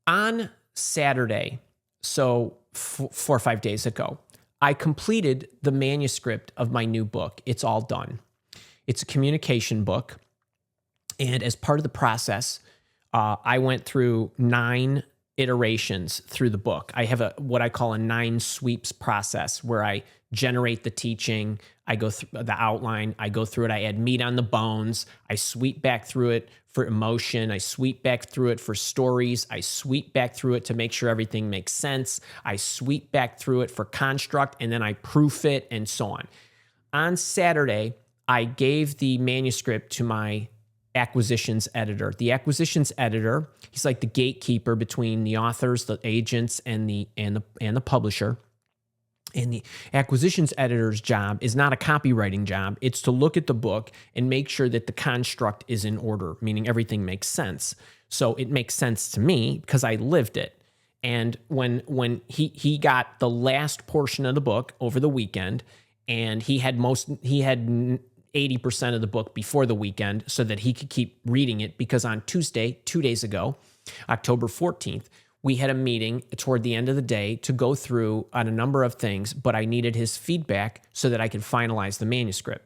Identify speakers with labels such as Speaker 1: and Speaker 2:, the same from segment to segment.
Speaker 1: On Saturday, so 4 or 5 days ago, I completed the manuscript of my new book. It's all done. It's a communication book. And as part of the process, I went through 9 iterations through the book. I have what I call a 9 sweeps process where I generate the teaching, I go through the outline, I go through it, I add meat on the bones, I sweep back through it for emotion, I sweep back through it for stories, I sweep back through it to make sure everything makes sense, I sweep back through it for construct, and then I proof it and so on. On Saturday, I gave the manuscript to my acquisitions editor. The acquisitions editor, he's like the gatekeeper between the authors, the agents, and the publisher. And the acquisitions editor's job is not a copywriting job. It's to look at the book and make sure that the construct is in order, meaning everything makes sense. So it makes sense to me because I lived it. And when he got the last portion of the book over the weekend, and he had 80% of the book before the weekend so that he could keep reading it, because on Tuesday, 2 days ago, October 14th, we had a meeting toward the end of the day to go through on a number of things, but I needed his feedback so that I could finalize the manuscript.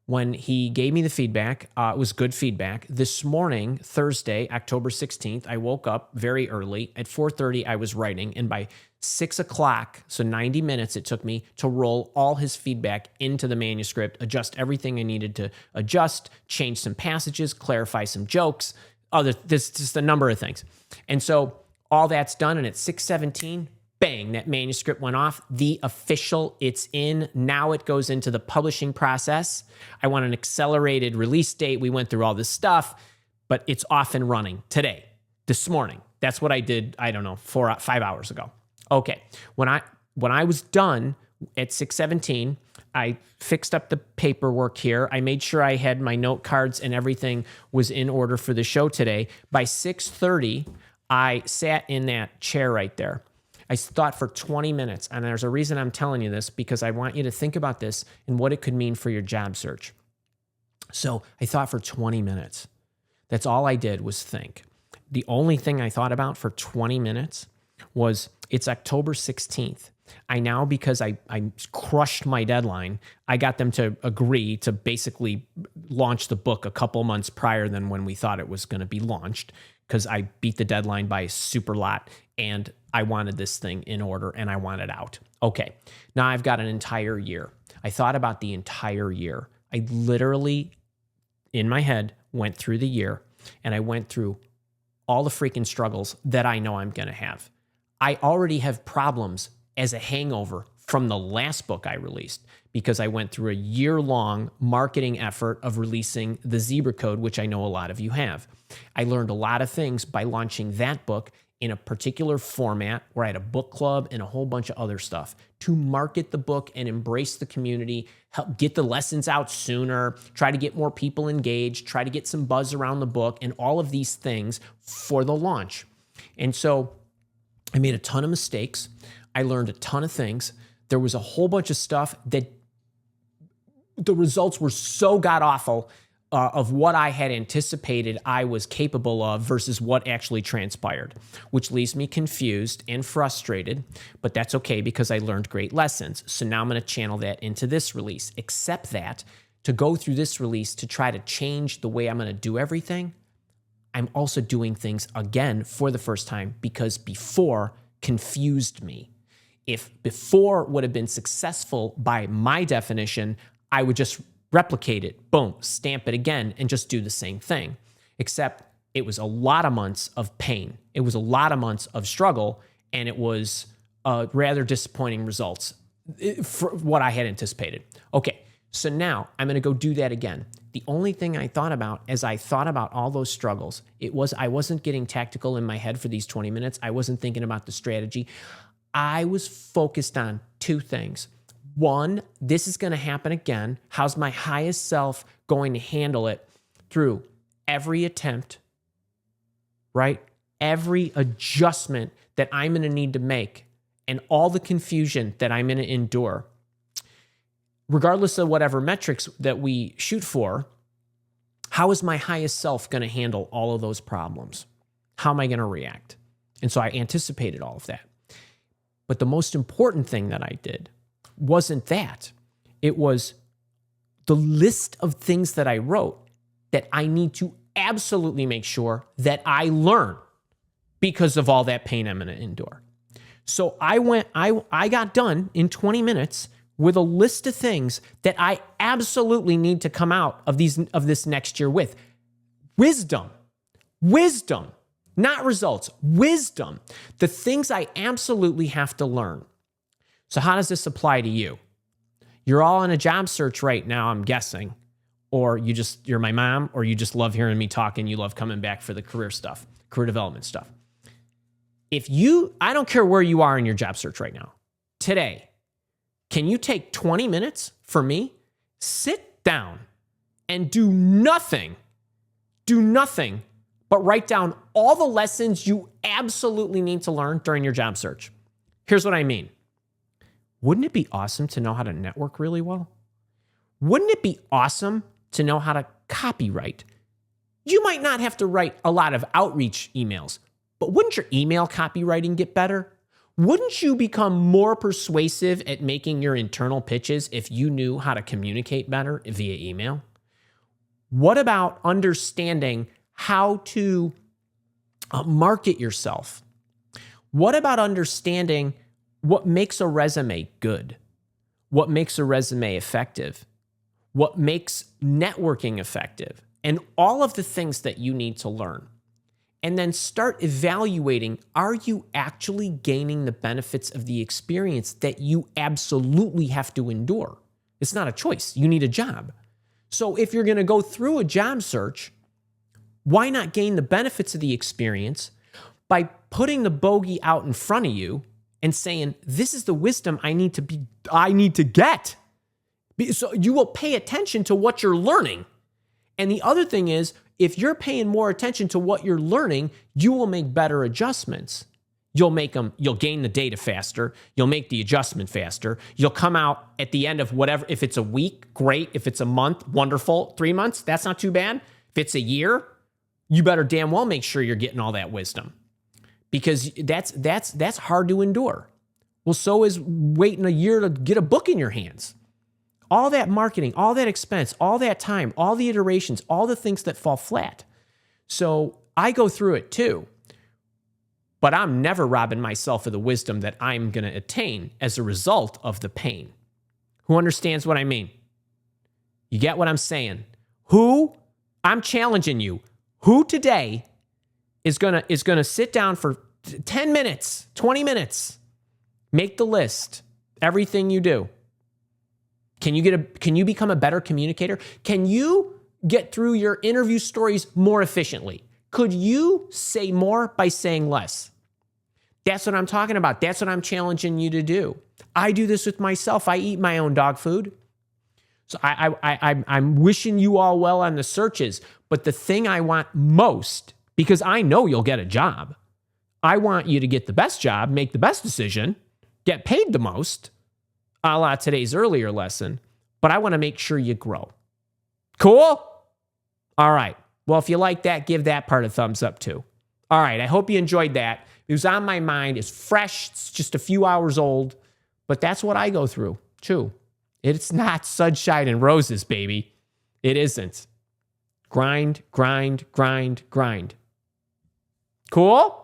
Speaker 1: When he gave me the feedback, it was good feedback. This morning, Thursday, October 16th, I woke up very early. At 4:30, I was writing, and by 6 o'clock, so 90 minutes it took me to roll all his feedback into the manuscript, adjust everything I needed to adjust, change some passages, clarify some jokes, there's just a number of things. And so all that's done, and at 6:17, bang, that manuscript went off. It's in. Now it goes into the publishing process. I want an accelerated release date. We went through all this stuff, but it's off and running today, this morning. That's what I did, I don't know, 5 hours ago. Okay, when I was done at 6:17, I fixed up the paperwork here. I made sure I had my note cards and everything was in order for the show today. By 6:30, I sat in that chair right there. I thought for 20 minutes, and there's a reason I'm telling you this, because I want you to think about this and what it could mean for your job search. So I thought for 20 minutes. That's all I did was think. The only thing I thought about for 20 minutes was it's October 16th. Because I crushed my deadline, I got them to agree to basically launch the book a couple months prior than when we thought it was going to be launched, because I beat the deadline by a super lot, and I wanted this thing in order and I want it out. Okay, now I've got an entire year. I thought about the entire year. I literally, in my head, went through the year, and I went through all the freaking struggles that I know I'm going to have. I already have problems as a hangover from the last book I released, because I went through a year-long marketing effort of releasing the ZEBRA Code, which I know a lot of you have. I learned a lot of things by launching that book in a particular format where I had a book club and a whole bunch of other stuff to market the book and embrace the community, help get the lessons out sooner, try to get more people engaged, try to get some buzz around the book, and all of these things for the launch. And so I made a ton of mistakes. I learned a ton of things. There was a whole bunch of stuff that the results were so god-awful of what I had anticipated I was capable of versus what actually transpired, which leaves me confused and frustrated, but that's okay because I learned great lessons. So now I'm going to channel that into this release, except that to go through this release to try to change the way I'm going to do everything, I'm also doing things again for the first time because before confused me. If before would have been successful by my definition, I would just replicate it, boom, stamp it again, and just do the same thing. Except it was a lot of months of pain. It was a lot of months of struggle, and it was rather disappointing results for what I had anticipated. Okay, so now I'm going to go do that again. The only thing I thought about as I thought about all those struggles, I wasn't getting tactical in my head for these 20 minutes. I wasn't thinking about the strategy. I was focused on 2 things. One, this is going to happen again. How's my highest self going to handle it through every attempt, right? Every adjustment that I'm going to need to make and all the confusion that I'm going to endure. Regardless of whatever metrics that we shoot for, how is my highest self going to handle all of those problems? How am I going to react? And so I anticipated all of that. But the most important thing that I did wasn't that. It was the list of things that I wrote that I need to absolutely make sure that I learn because of all that pain I'm going to endure. So I got done in 20 minutes with a list of things that I absolutely need to come out of this next year with. Wisdom, not results, wisdom. The things I absolutely have to learn. So how does this apply to you? You're all in a job search right now, I'm guessing. Or you're my mom, or you just love hearing me talk and you love coming back for the career stuff, career development stuff. I don't care where you are in your job search right now. Today, can you take 20 minutes for me? Sit down and do nothing but write down all the lessons you absolutely need to learn during your job search. Here's what I mean. Wouldn't it be awesome to know how to network really well? Wouldn't it be awesome to know how to copywrite? You might not have to write a lot of outreach emails, but wouldn't your email copywriting get better? Wouldn't you become more persuasive at making your internal pitches if you knew how to communicate better via email? What about understanding how to market yourself? What about understanding what makes a resume good? What makes a resume effective? What makes networking effective? And all of the things that you need to learn. And then start evaluating, are you actually gaining the benefits of the experience that you absolutely have to endure? It's not a choice. You need a job. So if you're going to go through a job search, why not gain the benefits of the experience by putting the bogey out in front of you and saying, this is the wisdom I need to get. So you will pay attention to what you're learning. And the other thing is, if you're paying more attention to what you're learning, you will make better adjustments. You'll gain the data faster. You'll make the adjustment faster. You'll come out at the end of whatever. If it's a week, great. If it's a month, wonderful. 3 months, that's not too bad. If it's a year, you better damn well make sure you're getting all that wisdom, because that's hard to endure. Well, so is waiting a year to get a book in your hands. All that marketing, all that expense, all that time, all the iterations, all the things that fall flat. So I go through it too, but I'm never robbing myself of the wisdom that I'm going to attain as a result of the pain. Who understands what I mean? You get what I'm saying? I'm challenging you. Who today is going to sit down for 10 minutes, 20 minutes, make the list, everything you do? Can you become a better communicator? Can you get through your interview stories more efficiently? Could you say more by saying less? That's what I'm talking about. That's what I'm challenging you to do. I do this with myself. I eat my own dog food. So I'm wishing you all well on the searches. But the thing I want most, because I know you'll get a job, I want you to get the best job, make the best decision, get paid the most, a la today's earlier lesson, but I want to make sure you grow. Cool? All right. Well, if you like that, give that part a thumbs up too. All right. I hope you enjoyed that. It was on my mind. It's fresh. It's just a few hours old, but that's what I go through too. It's not sunshine and roses, baby. It isn't. Grind, grind, grind, grind. Cool?